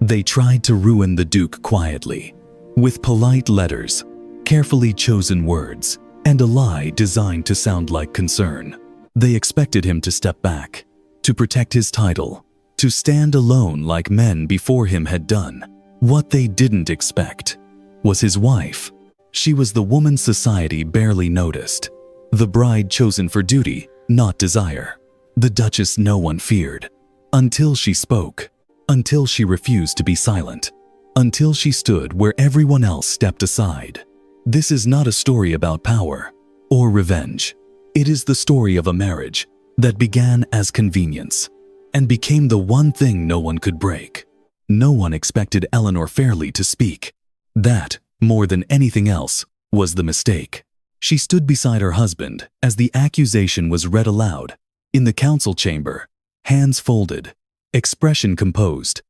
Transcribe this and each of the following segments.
They tried to ruin the Duke quietly, with polite letters, carefully chosen words, and a lie designed to sound like concern. They expected him to step back, to protect his title, to stand alone like men before him had done. What they didn't expect was his wife. She was the woman society barely noticed, the bride chosen for duty, not desire. The Duchess no one feared, until she spoke, until she refused to be silent, until she stood where everyone else stepped aside. This is not a story about power or revenge. It is the story of a marriage that began as convenience and became the one thing no one could break. No one expected Eleanor Fairley to speak. That, more than anything else, was the mistake. She stood beside her husband as the accusation was read aloud, in the council chamber, hands folded, expression composed,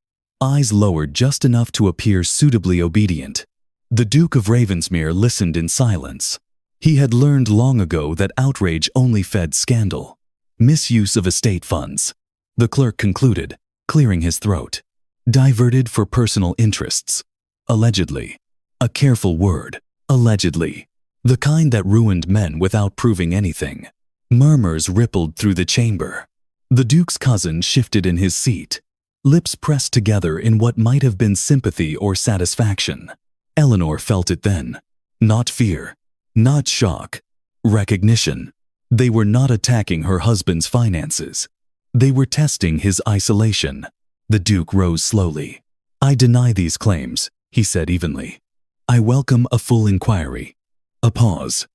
eyes lowered just enough to appear suitably obedient. The Duke of Ravensmere listened in silence. He had learned long ago that outrage only fed scandal. Misuse of estate funds, the clerk concluded, clearing his throat. Diverted for personal interests. Allegedly. A careful word. Allegedly. The kind that ruined men without proving anything. Murmurs rippled through the chamber. The Duke's cousin shifted in his seat, lips pressed together in what might have been sympathy or satisfaction. Eleanor felt it then. Not fear. Not shock. Recognition. They were not attacking her husband's finances. They were testing his isolation. The Duke rose slowly. I deny these claims, he said evenly. I welcome a full inquiry. A pause.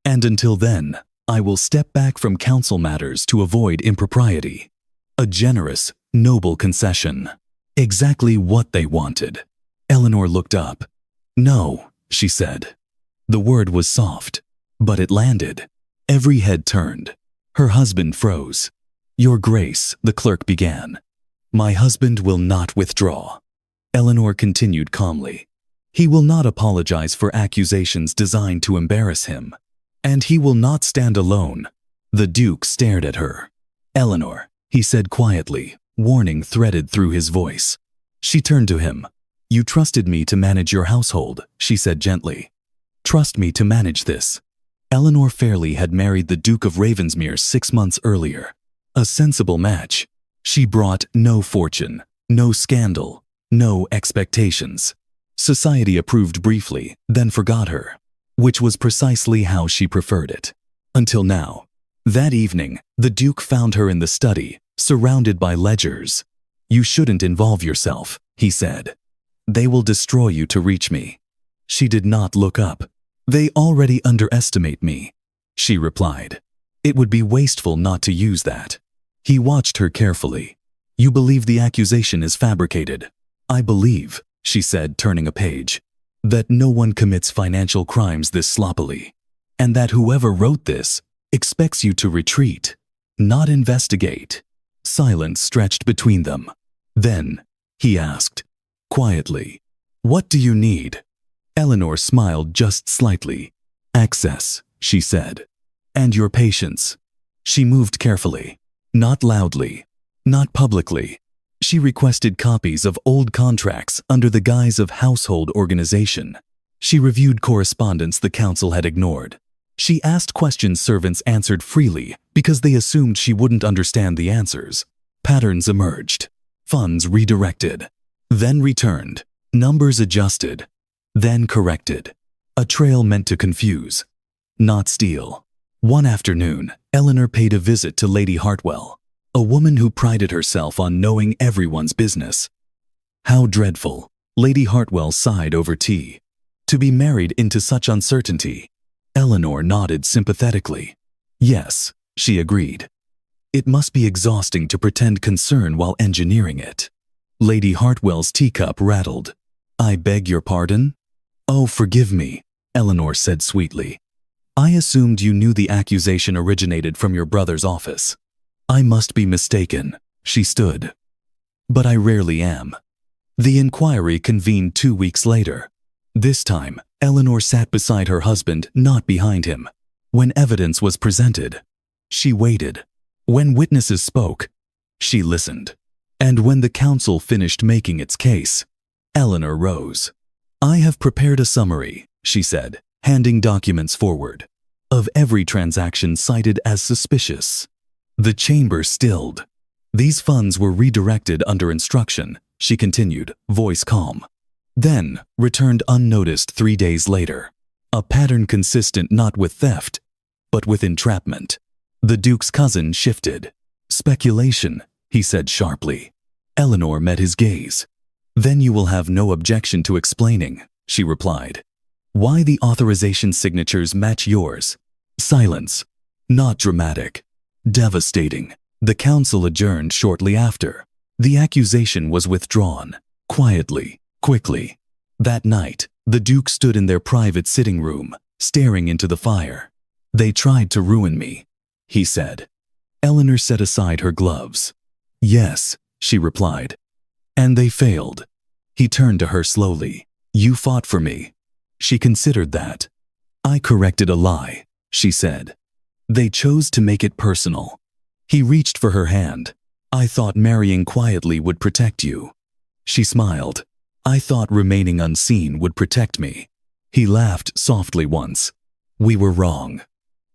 And until then, I will step back from council matters to avoid impropriety. A generous, noble concession. Exactly what they wanted. Eleanor looked up. No, she said. The word was soft, but it landed. Every head turned. Her husband froze. Your Grace, the clerk began. My husband will not withdraw. Eleanor continued calmly. He will not apologize for accusations designed to embarrass him. And he will not stand alone. The Duke stared at her. Eleanor, he said quietly, warning threaded through his voice. She turned to him. You trusted me to manage your household, she said gently. Trust me to manage this. Eleanor Fairley had married the Duke of Ravensmere 6 months earlier. A sensible match. She brought no fortune, no scandal, no expectations. Society approved briefly, then forgot her, which was precisely how she preferred it. Until now. That evening, the Duke found her in the study, surrounded by ledgers. You shouldn't involve yourself, he said. They will destroy you to reach me. She did not look up. They already underestimate me, she replied. It would be wasteful not to use that. He watched her carefully. You believe the accusation is fabricated. I believe, she said, turning a page, that no one commits financial crimes this sloppily, and that whoever wrote this expects you to retreat, not investigate. Silence stretched between them. Then, he asked, quietly, what do you need? Eleanor smiled just slightly. Access, she said. And your patience. She moved carefully. Not loudly. Not publicly. She requested copies of old contracts under the guise of household organization. She reviewed correspondence the council had ignored. She asked questions servants answered freely because they assumed she wouldn't understand the answers. Patterns emerged. Funds redirected. Then returned. Numbers adjusted. Then corrected. A trail meant to confuse, not steal. One afternoon, Eleanor paid a visit to Lady Hartwell, a woman who prided herself on knowing everyone's business. How dreadful, Lady Hartwell sighed over tea. To be married into such uncertainty. Eleanor nodded sympathetically. Yes, she agreed. It must be exhausting to pretend concern while engineering it. Lady Hartwell's teacup rattled. I beg your pardon? Oh, forgive me, Eleanor said sweetly. I assumed you knew the accusation originated from your brother's office. I must be mistaken, she stood. But I rarely am. The inquiry convened 2 weeks later. This time, Eleanor sat beside her husband, not behind him. When evidence was presented, she waited. When witnesses spoke, she listened. And when the counsel finished making its case, Eleanor rose. "I have prepared a summary," she said, handing documents forward, "of every transaction cited as suspicious." The chamber stilled. "These funds were redirected under instruction," she continued, voice calm. "Then returned unnoticed 3 days later. A pattern consistent not with theft, but with entrapment." The Duke's cousin shifted. "Speculation," he said sharply. Eleanor met his gaze. "Then you will have no objection to explaining," she replied. "Why the authorization signatures match yours." Silence. Not dramatic. Devastating. The council adjourned shortly after. The accusation was withdrawn. Quietly, quickly. That night, the Duke stood in their private sitting room, staring into the fire. "They tried to ruin me," he said. Eleanor set aside her gloves. "Yes," she replied. "And they failed." He turned to her slowly. "You fought for me." She considered that. "I corrected a lie," she said. "They chose to make it personal." He reached for her hand. "I thought marrying quietly would protect you." She smiled. "I thought remaining unseen would protect me." He laughed softly once. "We were wrong."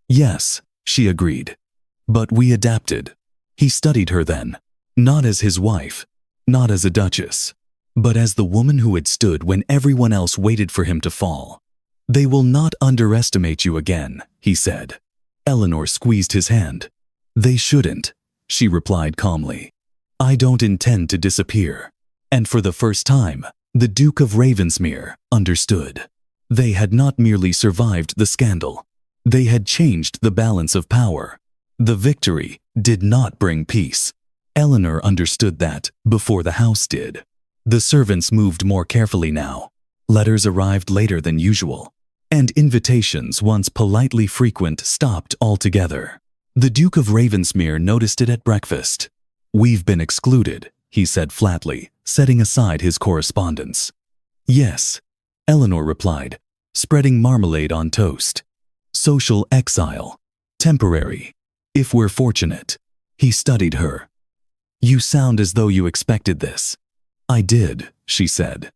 "Yes," she agreed. "But we adapted." He studied her then, not as his wife, not as a duchess, but as the woman who had stood when everyone else waited for him to fall. "They will not underestimate you again," he said. Eleanor squeezed his hand. "They shouldn't," she replied calmly. "I don't intend to disappear." And for the first time, the Duke of Ravensmere understood. They had not merely survived the scandal. They had changed the balance of power. The victory did not bring peace. Eleanor understood that before the house did. The servants moved more carefully now. Letters arrived later than usual, and invitations, once politely frequent, stopped altogether. The Duke of Ravensmere noticed it at breakfast. "We've been excluded," he said flatly, setting aside his correspondence. "Yes," Eleanor replied, spreading marmalade on toast. "Social exile. Temporary. If we're fortunate." He studied her. "You sound as though you expected this." "I did," she said.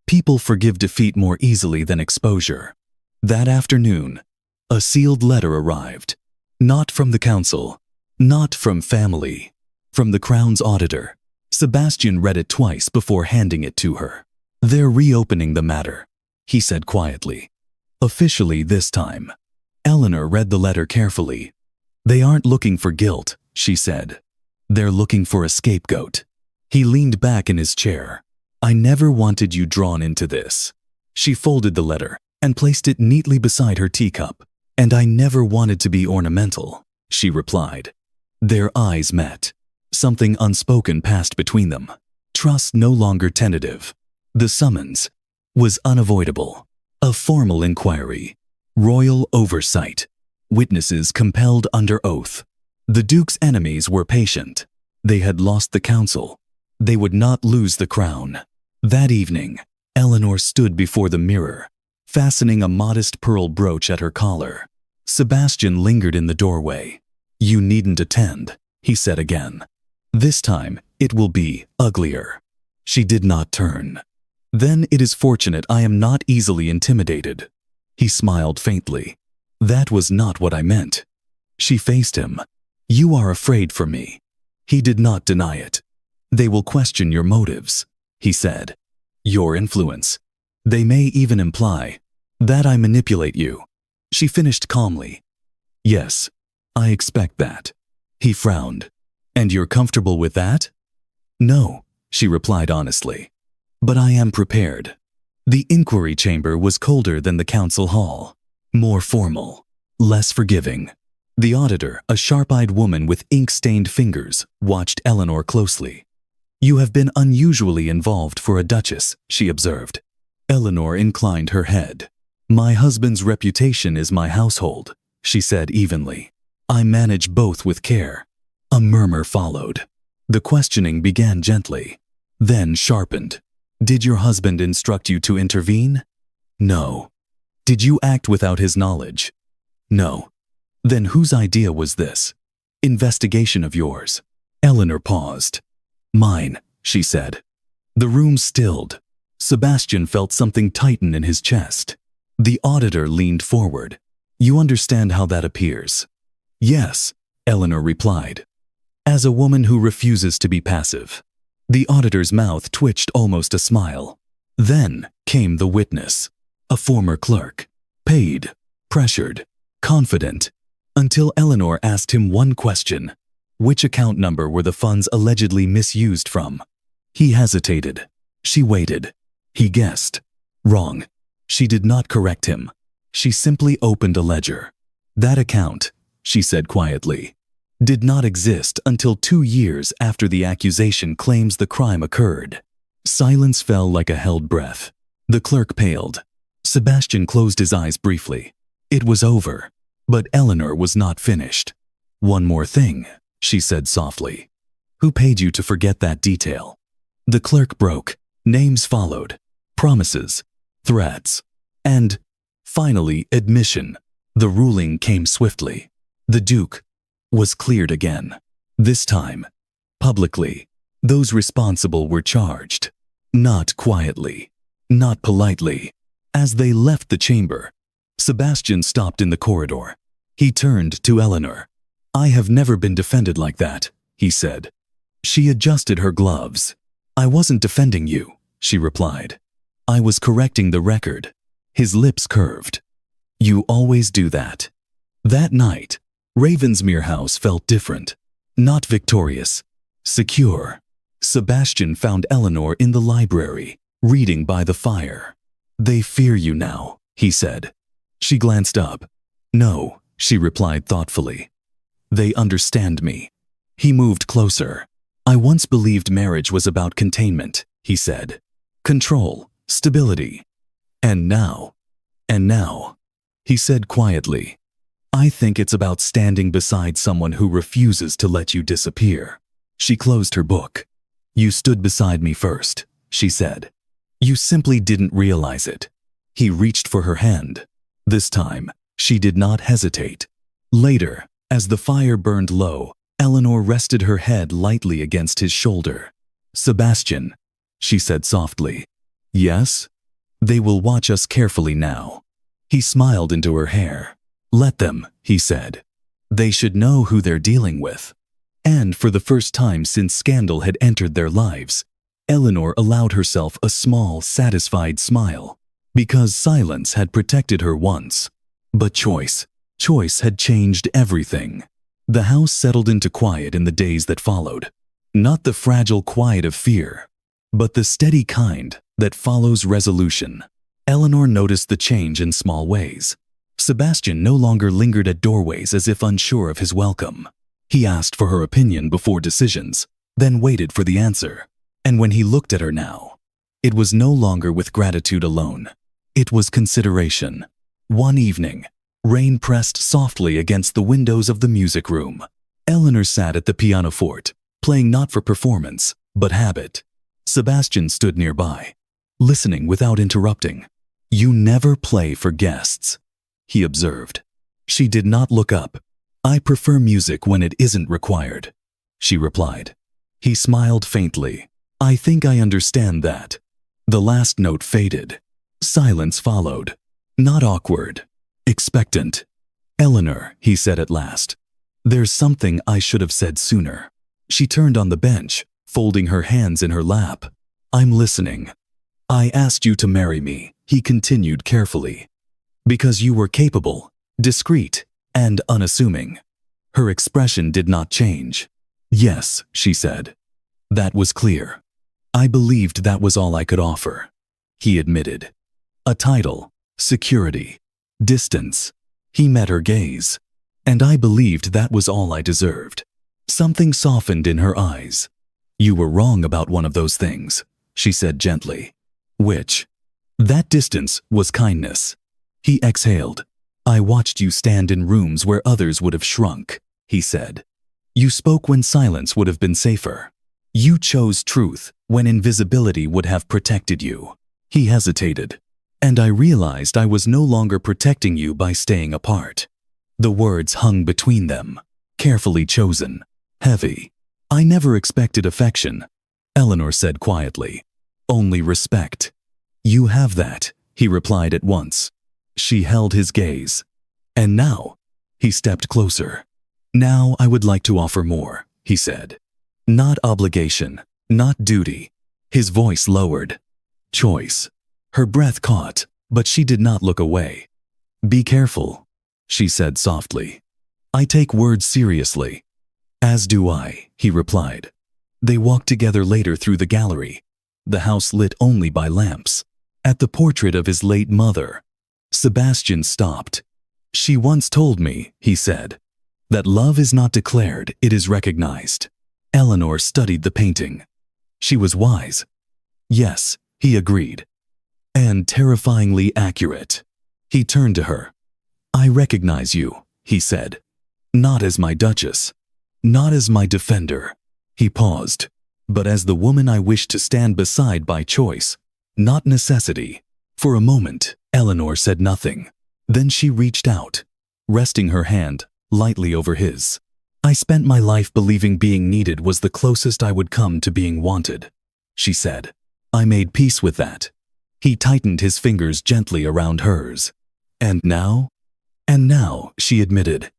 "People forgive defeat more easily than exposure." That afternoon, a sealed letter arrived. Not from the council, not from family, from the Crown's auditor. Sebastian read it twice before handing it to her. "They're reopening the matter," he said quietly. "Officially this time." Eleanor read the letter carefully. "They aren't looking for guilt," she said. "They're looking for a scapegoat." He leaned back in his chair. "I never wanted you drawn into this." She folded the letter and placed it neatly beside her teacup. "And I never wanted to be ornamental," she replied. Their eyes met. Something unspoken passed between them. Trust no longer tentative. The summons was unavoidable. A formal inquiry. Royal oversight. Witnesses compelled under oath. The Duke's enemies were patient. They had lost the council. They would not lose the crown. That evening, Eleanor stood before the mirror, fastening a modest pearl brooch at her collar. Sebastian lingered in the doorway. "You needn't attend," he said again. "This time, it will be uglier." She did not turn. "Then it is fortunate I am not easily intimidated." He smiled faintly. "That was not what I meant." She faced him. "You are afraid for me." He did not deny it. "They will question your motives," he said. "Your influence. They may even imply that I manipulate you." She finished calmly. "Yes, I expect that." He frowned. "And you're comfortable with that?" "No," she replied honestly. "But I am prepared." The inquiry chamber was colder than the council hall. More formal. Less forgiving. The auditor, a sharp-eyed woman with ink-stained fingers, watched Eleanor closely. "You have been unusually involved for a duchess," she observed. Eleanor inclined her head. "My husband's reputation is my household," she said evenly. "I manage both with care." A murmur followed. The questioning began gently, then sharpened. "Did your husband instruct you to intervene?" "No." "Did you act without his knowledge?" "No." "Then whose idea was this investigation of yours?" Eleanor paused. Mine, she said. The room stilled. Sebastian felt something tighten in his chest. The auditor leaned forward. You understand how that appears? Yes, Eleanor replied. As a woman who refuses to be passive. The auditor's mouth twitched almost a smile. Then came the witness, a former clerk, paid, pressured, confident, until Eleanor asked him one question. Which account number were the funds allegedly misused from? He hesitated. She waited. He guessed. Wrong. She did not correct him. She simply opened a ledger. That account, she said quietly, did not exist until 2 years after the accusation claims the crime occurred. Silence fell like a held breath. The clerk paled. Sebastian closed his eyes briefly. It was over. But Eleanor was not finished. One more thing, she said softly. Who paid you to forget that detail? The clerk broke. Names followed. Promises. Threats. And, finally, admission. The ruling came swiftly. The Duke was cleared again. This time, publicly. Those responsible were charged. Not quietly. Not politely. As they left the chamber, Sebastian stopped in the corridor. He turned to Eleanor. I have never been defended like that, he said. She adjusted her gloves. I wasn't defending you, she replied. I was correcting the record. His lips curved. You always do that. That night, Ravensmere House felt different. Not victorious. Secure. Sebastian found Eleanor in the library, reading by the fire. They fear you now, he said. She glanced up. No, she replied thoughtfully. They understand me. He moved closer. I once believed marriage was about containment, he said. Control, stability. And now, he said quietly, I think it's about standing beside someone who refuses to let you disappear. She closed her book. You stood beside me first, she said. You simply didn't realize it. He reached for her hand. This time, she did not hesitate. Later, as the fire burned low, Eleanor rested her head lightly against his shoulder. Sebastian, she said softly. Yes? They will watch us carefully now. He smiled into her hair. Let them, he said. They should know who they're dealing with. And for the first time since scandal had entered their lives, Eleanor allowed herself a small, satisfied smile. Because silence had protected her once. But choice had changed everything. The house settled into quiet in the days that followed. Not the fragile quiet of fear, but the steady kind that follows resolution. Eleanor noticed the change in small ways. Sebastian no longer lingered at doorways as if unsure of his welcome. He asked for her opinion before decisions, then waited for the answer. And when he looked at her now, it was no longer with gratitude alone. It was consideration. One evening, rain pressed softly against the windows of the music room. Eleanor sat at the pianoforte, playing not for performance, but habit. Sebastian stood nearby, listening without interrupting. You never play for guests, he observed. She did not look up. I prefer music when it isn't required, she replied. He smiled faintly. I think I understand that. The last note faded. Silence followed. Not awkward. Expectant. Eleanor, he said at last. There's something I should have said sooner. She turned on the bench, folding her hands in her lap. I'm listening. I asked you to marry me, he continued carefully. Because you were capable, discreet, and unassuming. Her expression did not change. Yes, she said. That was clear. I believed that was all I could offer, he admitted. A title, security, distance. He met her gaze, and I believed that was all I deserved. Something softened in her eyes. You were wrong about one of those things, she said gently. Which? That distance was kindness. He exhaled. I watched you stand in rooms where others would have shrunk, he said. You spoke when silence would have been safer. You chose truth when invisibility would have protected you. He hesitated. And I realized I was no longer protecting you by staying apart. The words hung between them, carefully chosen, heavy. I never expected affection, Eleanor said quietly. Only respect. You have that, he replied at once. She held his gaze. And now, he stepped closer. Now I would like to offer more, he said. Not obligation, not duty. His voice lowered. Choice. Her breath caught, but she did not look away. Be careful, she said softly. I take words seriously. As do I, he replied. They walked together later through the gallery, the house lit only by lamps, at the portrait of his late mother. Sebastian stopped. She once told me, he said, that love is not declared, it is recognized. Eleanor studied the painting. She was wise. Yes, he agreed. And terrifyingly accurate. He turned to her. I recognize you, he said. Not as my duchess. Not as my defender. He paused. But as the woman I wish to stand beside by choice, not necessity. For a moment, Eleanor said nothing. Then she reached out, resting her hand lightly over his. I spent my life believing being needed was the closest I would come to being wanted, she said. I made peace with that. He tightened his fingers gently around hers. And now? And now, she admitted.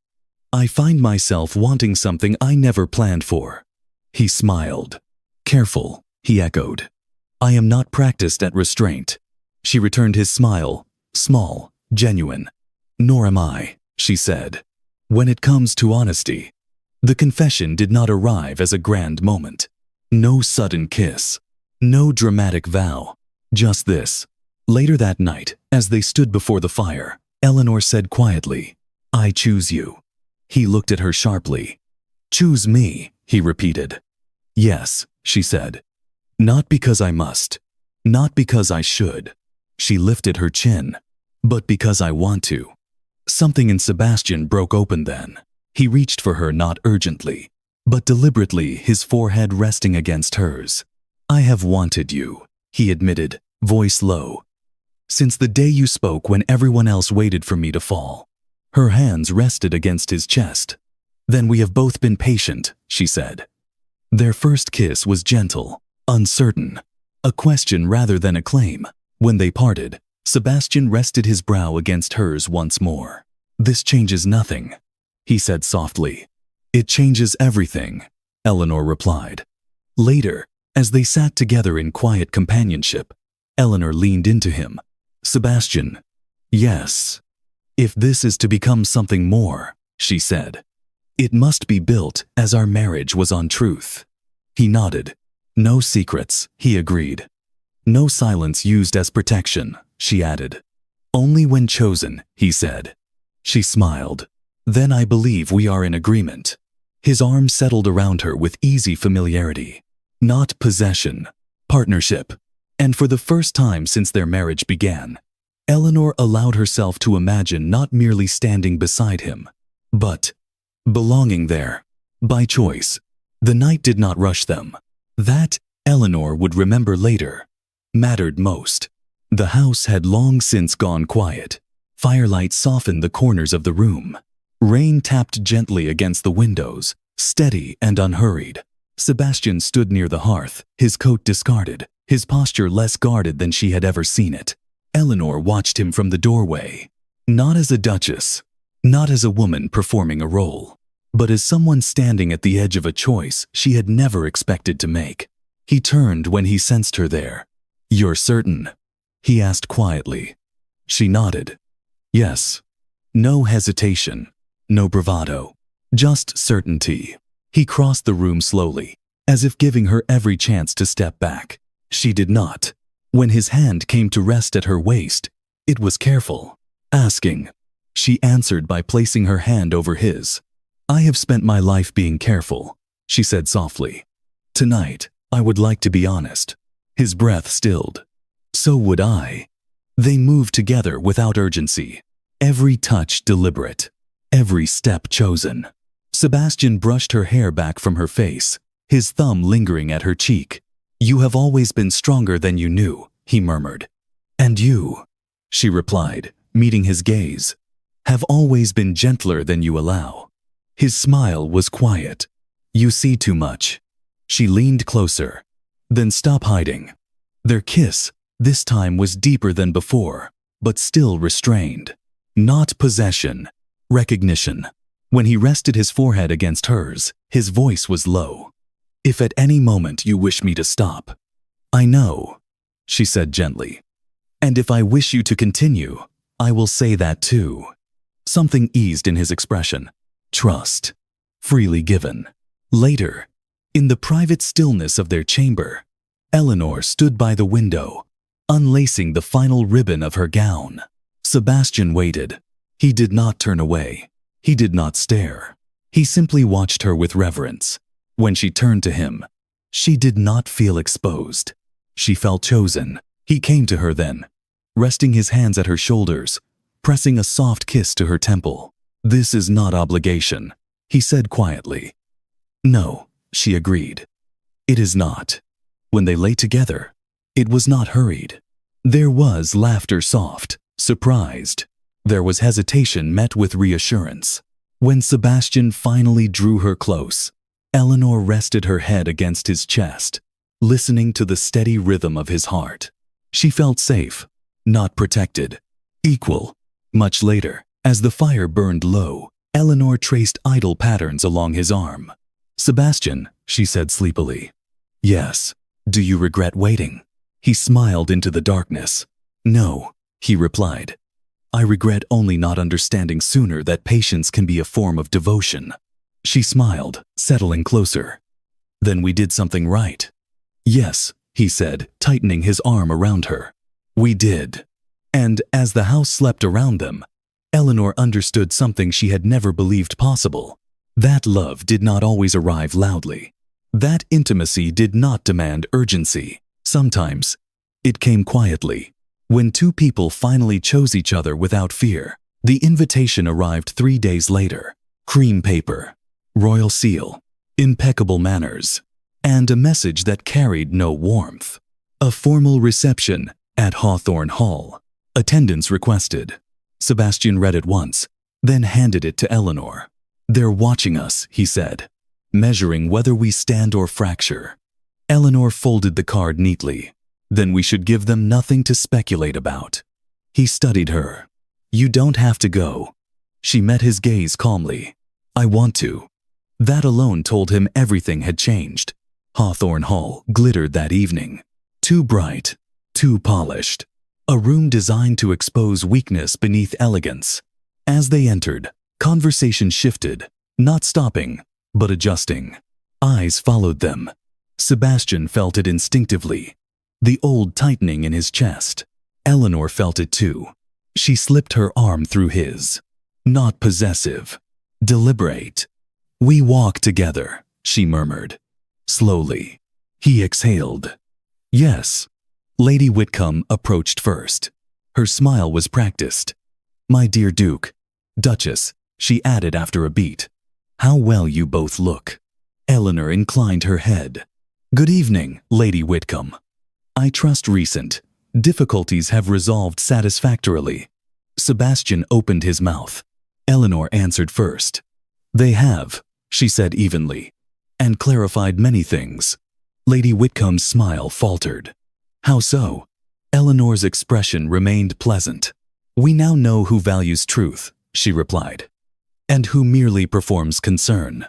I find myself wanting something I never planned for. He smiled. Careful, he echoed. I am not practiced at restraint. She returned his smile, small, genuine. Nor am I, she said. When it comes to honesty. The confession did not arrive as a grand moment. No sudden kiss. No dramatic vow. Just this. Later that night, as they stood before the fire, Eleanor said quietly, I choose you. He looked at her sharply. Choose me, he repeated. Yes, she said. Not because I must. Not because I should. She lifted her chin. But because I want to. Something in Sebastian broke open then. He reached for her not urgently, but deliberately, his forehead resting against hers. I have wanted you, he admitted, voice low. Since the day you spoke when everyone else waited for me to fall. Her hands rested against his chest. Then we have both been patient, she said. Their first kiss was gentle, uncertain, a question rather than a claim. When they parted, Sebastian rested his brow against hers once more. This changes nothing, he said softly. It changes everything, Eleanor replied. Later, as they sat together in quiet companionship, Eleanor leaned into him. Sebastian, yes. If this is to become something more, she said, it must be built as our marriage was on truth. He nodded. No secrets, he agreed. No silence used as protection, she added. Only when chosen, he said. She smiled. Then I believe we are in agreement. His arm settled around her with easy familiarity. Not possession, partnership. And for the first time since their marriage began, Eleanor allowed herself to imagine not merely standing beside him, but belonging there, by choice. The night did not rush them. That, Eleanor would remember later, mattered most. The house had long since gone quiet. Firelight softened the corners of the room. Rain tapped gently against the windows, steady and unhurried. Sebastian stood near the hearth, his coat discarded, his posture less guarded than she had ever seen it. Eleanor watched him from the doorway, not as a duchess, not as a woman performing a role, but as someone standing at the edge of a choice she had never expected to make. He turned when he sensed her there. You're certain? He asked quietly. She nodded. Yes. No hesitation, no bravado, just certainty. He crossed the room slowly, as if giving her every chance to step back. She did not. When his hand came to rest at her waist, it was careful, asking. She answered by placing her hand over his. I have spent my life being careful, she said softly. Tonight, I would like to be honest. His breath stilled. So would I. They moved together without urgency, every touch deliberate, every step chosen. Sebastian brushed her hair back from her face, his thumb lingering at her cheek. You have always been stronger than you knew, he murmured. And you, she replied, meeting his gaze, have always been gentler than you allow. His smile was quiet. You see too much. She leaned closer. Then stop hiding. Their kiss, this time, was deeper than before, but still restrained. Not possession, recognition. When he rested his forehead against hers, his voice was low. "If at any moment you wish me to stop." "I know," she said gently. "And if I wish you to continue, I will say that too." Something eased in his expression. Trust. Freely given. Later, in the private stillness of their chamber, Eleanor stood by the window, unlacing the final ribbon of her gown. Sebastian waited. He did not turn away. He did not stare. He simply watched her with reverence. When she turned to him, she did not feel exposed. She felt chosen. He came to her then, resting his hands at her shoulders, pressing a soft kiss to her temple. "This is not obligation," he said quietly. "No," she agreed. "It is not." When they lay together, it was not hurried. There was laughter, soft, surprised. There was hesitation met with reassurance. When Sebastian finally drew her close, Eleanor rested her head against his chest, listening to the steady rhythm of his heart. She felt safe, not protected, equal. Much later, as the fire burned low, Eleanor traced idle patterns along his arm. "Sebastian," she said sleepily. "Yes. Do you regret waiting?" He smiled into the darkness. "No," he replied. "I regret only not understanding sooner that patience can be a form of devotion." She smiled, settling closer. "Then we did something right." "Yes," he said, tightening his arm around her. "We did." And as the house slept around them, Eleanor understood something she had never believed possible. That love did not always arrive loudly. That intimacy did not demand urgency. Sometimes, it came quietly. When two people finally chose each other without fear, the invitation arrived 3 days later. Cream paper, royal seal, impeccable manners, and a message that carried no warmth. A formal reception at Hawthorne Hall. Attendance requested. Sebastian read it once, then handed it to Eleanor. "They're watching us," he said, "measuring whether we stand or fracture." Eleanor folded the card neatly. "Then we should give them nothing to speculate about." He studied her. "You don't have to go." She met his gaze calmly. "I want to." That alone told him everything had changed. Hawthorne Hall glittered that evening. Too bright, too polished. A room designed to expose weakness beneath elegance. As they entered, conversation shifted, not stopping, but adjusting. Eyes followed them. Sebastian felt it instinctively, the old tightening in his chest. Eleanor felt it too. She slipped her arm through his. Not possessive, deliberate. "We walk together," she murmured. Slowly. He exhaled. "Yes." Lady Whitcomb approached first. Her smile was practiced. "My dear Duke, Duchess," she added after a beat. "How well you both look." Eleanor inclined her head. "Good evening, Lady Whitcomb. I trust recent difficulties have resolved satisfactorily." Sebastian opened his mouth. Eleanor answered first. "They have," she said evenly, "and clarified many things." Lady Whitcomb's smile faltered. "How so?" Eleanor's expression remained pleasant. "We now know who values truth," she replied, "and who merely performs concern."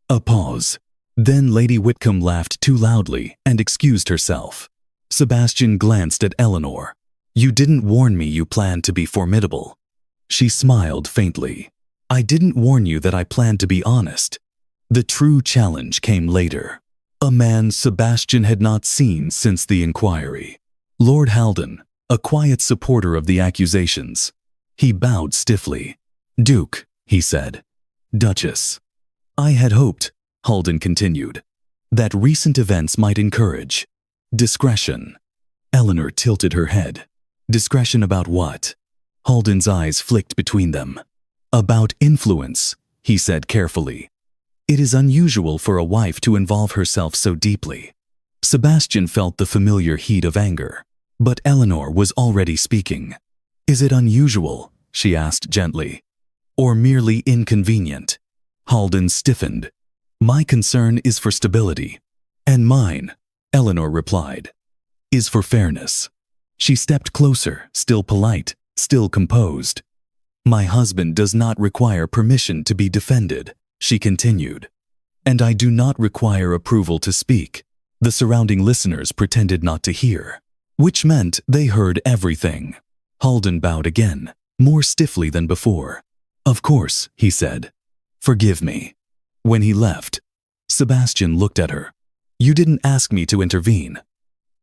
A pause. Then Lady Whitcomb laughed too loudly and excused herself. Sebastian glanced at Eleanor. "You didn't warn me you planned to be formidable." She smiled faintly. "I didn't warn you that I planned to be honest." The true challenge came later. A man Sebastian had not seen since the inquiry. Lord Haldon, a quiet supporter of the accusations. He bowed stiffly. "Duke," he said. "Duchess." "I had hoped," Haldon continued, "that recent events might encourage discretion." Eleanor tilted her head. "Discretion about what?" Haldon's eyes flicked between them. "About influence," he said carefully. "It is unusual for a wife to involve herself so deeply." Sebastian felt the familiar heat of anger, but Eleanor was already speaking. "Is it unusual?" she asked gently. "Or merely inconvenient?" Haldon stiffened. "My concern is for stability." "And mine," Eleanor replied, is for fairness. She stepped closer, still polite, still composed. My husband does not require permission to be defended, she continued. And I do not require approval to speak. The surrounding listeners pretended not to hear, which meant they heard everything. Halden bowed again, more stiffly than before. Of course, he said. Forgive me. When he left, Sebastian looked at her. You didn't ask me to intervene.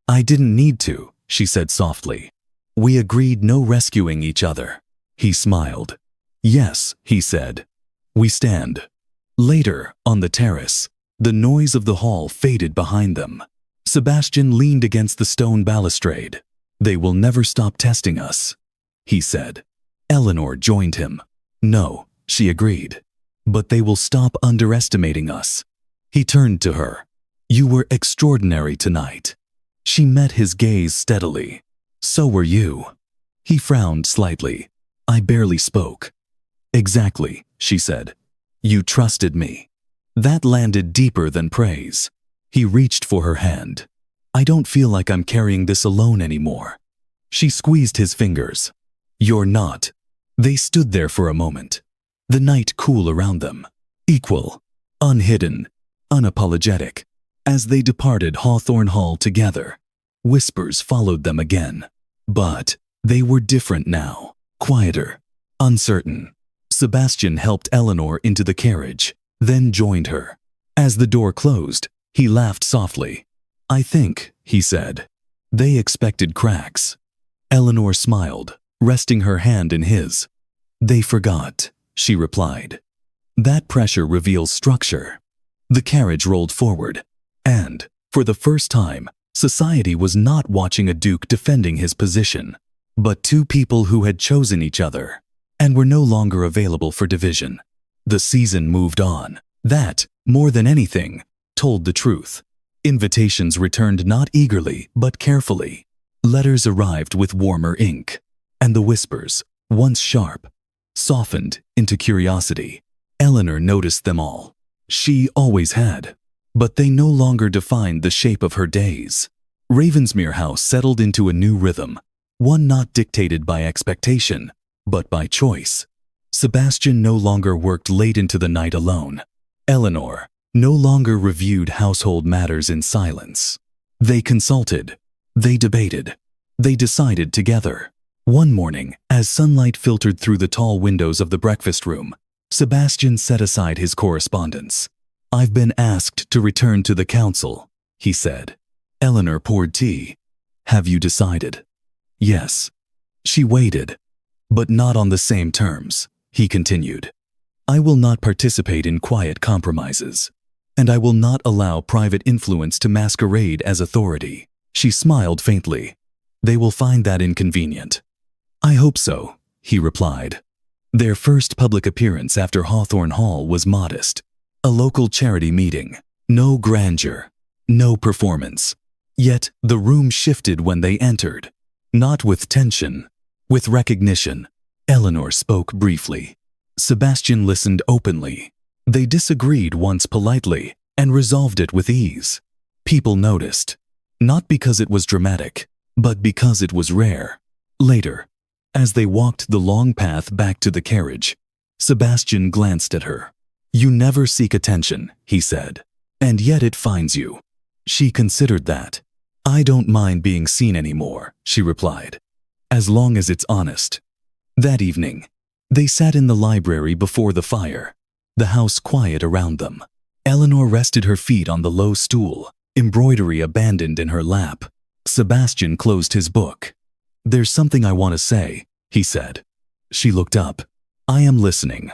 I didn't need to, she said softly. We agreed no rescuing each other. He smiled. Yes, he said. We stand. Later, on the terrace, the noise of the hall faded behind them. Sebastian leaned against the stone balustrade. They will never stop testing us, he said. Eleanor joined him. No, she agreed. But they will stop underestimating us. He turned to her. You were extraordinary tonight. She met his gaze steadily. So were you. He frowned slightly. I barely spoke. Exactly, she said. You trusted me. That landed deeper than praise. He reached for her hand. I don't feel like I'm carrying this alone anymore. She squeezed his fingers. You're not. They stood there for a moment. The night cool around them. Equal. Unhidden. Unapologetic. As they departed Hawthorne Hall together, whispers followed them again. But they were different now. Quieter. Uncertain. Sebastian helped Eleanor into the carriage, then joined her. As the door closed, he laughed softly. I think, he said, they expected cracks. Eleanor smiled, resting her hand in his. They forgot, she replied. That pressure reveals structure. The carriage rolled forward, and, for the first time, society was not watching a duke defending his position, but two people who had chosen each other and were no longer available for division. The season moved on. That, more than anything, told the truth. Invitations returned not eagerly, but carefully. Letters arrived with warmer ink, and the whispers, once sharp, softened into curiosity. Eleanor noticed them all. She always had. But they no longer defined the shape of her days. Ravensmere House settled into a new rhythm, one not dictated by expectation, but by choice. Sebastian no longer worked late into the night alone. Eleanor no longer reviewed household matters in silence. They consulted. They debated. They decided together. One morning, as sunlight filtered through the tall windows of the breakfast room, Sebastian set aside his correspondence. I've been asked to return to the council, he said. Eleanor poured tea. Have you decided? Yes. She waited. But not on the same terms, he continued. I will not participate in quiet compromises, and I will not allow private influence to masquerade as authority. She smiled faintly. They will find that inconvenient. I hope so, he replied. Their first public appearance after Hawthorne Hall was modest. A local charity meeting. No grandeur. No performance. Yet the room shifted when they entered. Not with tension, with recognition. Eleanor spoke briefly. Sebastian listened openly. They disagreed once politely and resolved it with ease. People noticed. Not because it was dramatic, but because it was rare. Later, as they walked the long path back to the carriage, Sebastian glanced at her. You never seek attention, he said, and yet it finds you. She considered that. I don't mind being seen anymore, she replied, as long as it's honest. That evening, they sat in the library before the fire, the house quiet around them. Eleanor rested her feet on the low stool, embroidery abandoned in her lap. Sebastian closed his book. There's something I want to say, he said. She looked up. I am listening.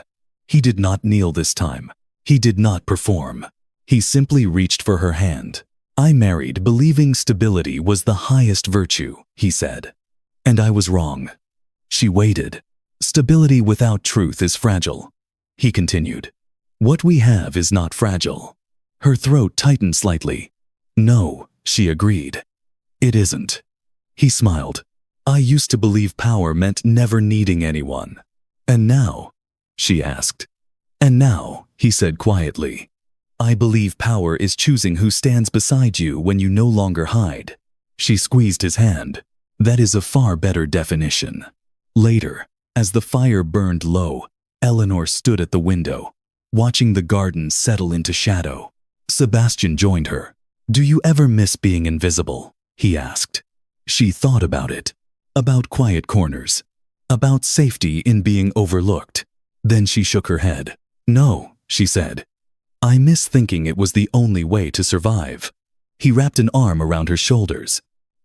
He did not kneel this time. He did not perform. He simply reached for her hand. I married believing stability was the highest virtue, he said. And I was wrong. She waited. Stability without truth is fragile, he continued. What we have is not fragile. Her throat tightened slightly. No, she agreed. It isn't. He smiled. I used to believe power meant never needing anyone. And now? She asked. And now, he said quietly, I believe power is choosing who stands beside you when you no longer hide. She squeezed his hand. That is a far better definition. Later, as the fire burned low, Eleanor stood at the window, watching the garden settle into shadow. Sebastian joined her. Do you ever miss being invisible? He asked. She thought about it. About quiet corners. About safety in being overlooked. Then she shook her head. No, she said. I miss thinking it was the only way to survive. He wrapped an arm around her shoulders.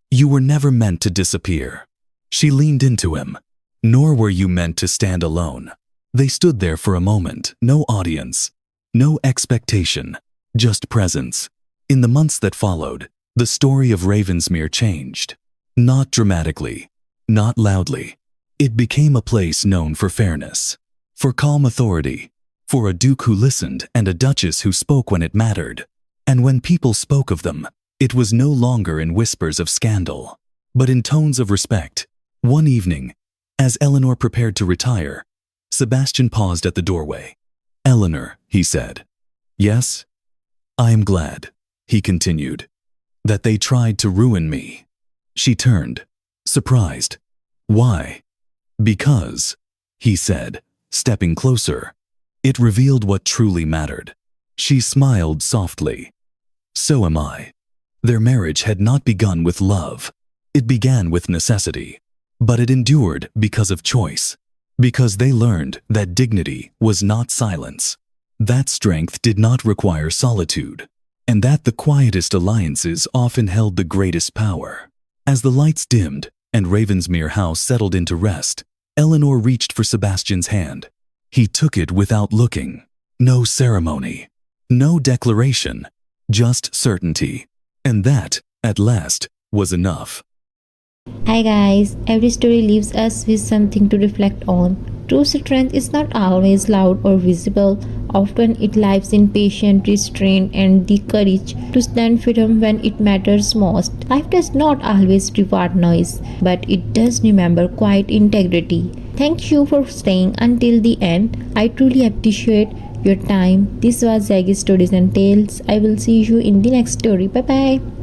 You were never meant to disappear. She leaned into him. Nor were you meant to stand alone. They stood there for a moment, no audience, no expectation, just presence. In the months that followed, the story of Ravensmere changed. Not dramatically, not loudly. It became a place known for fairness, for calm authority, for a duke who listened and a duchess who spoke when it mattered. And when people spoke of them, it was no longer in whispers of scandal, but in tones of respect. One evening, as Eleanor prepared to retire, Sebastian paused at the doorway. Eleanor, he said. Yes? I am glad, he continued, that they tried to ruin me. She turned, surprised. Why? Because, he said, stepping closer. It revealed what truly mattered. She smiled softly. So am I. Their marriage had not begun with love. It began with necessity. But it endured because of choice. Because they learned that dignity was not silence. That strength did not require solitude. And that the quietest alliances often held the greatest power. As the lights dimmed and Ravensmere House settled into rest, Eleanor reached for Sebastian's hand. He took it without looking. No ceremony. No declaration. Just certainty. And that, at last, was enough. Hi guys, every story leaves us with something to reflect on. True strength is not always loud or visible. Often it lies in patience, restraint, and the courage to stand firm when it matters most. Life does not always reward noise, but it does remember quiet integrity. Thank you for staying until the end. I truly appreciate your time. This was Zaggy Stories and Tales. I will see you in the next story. Bye bye.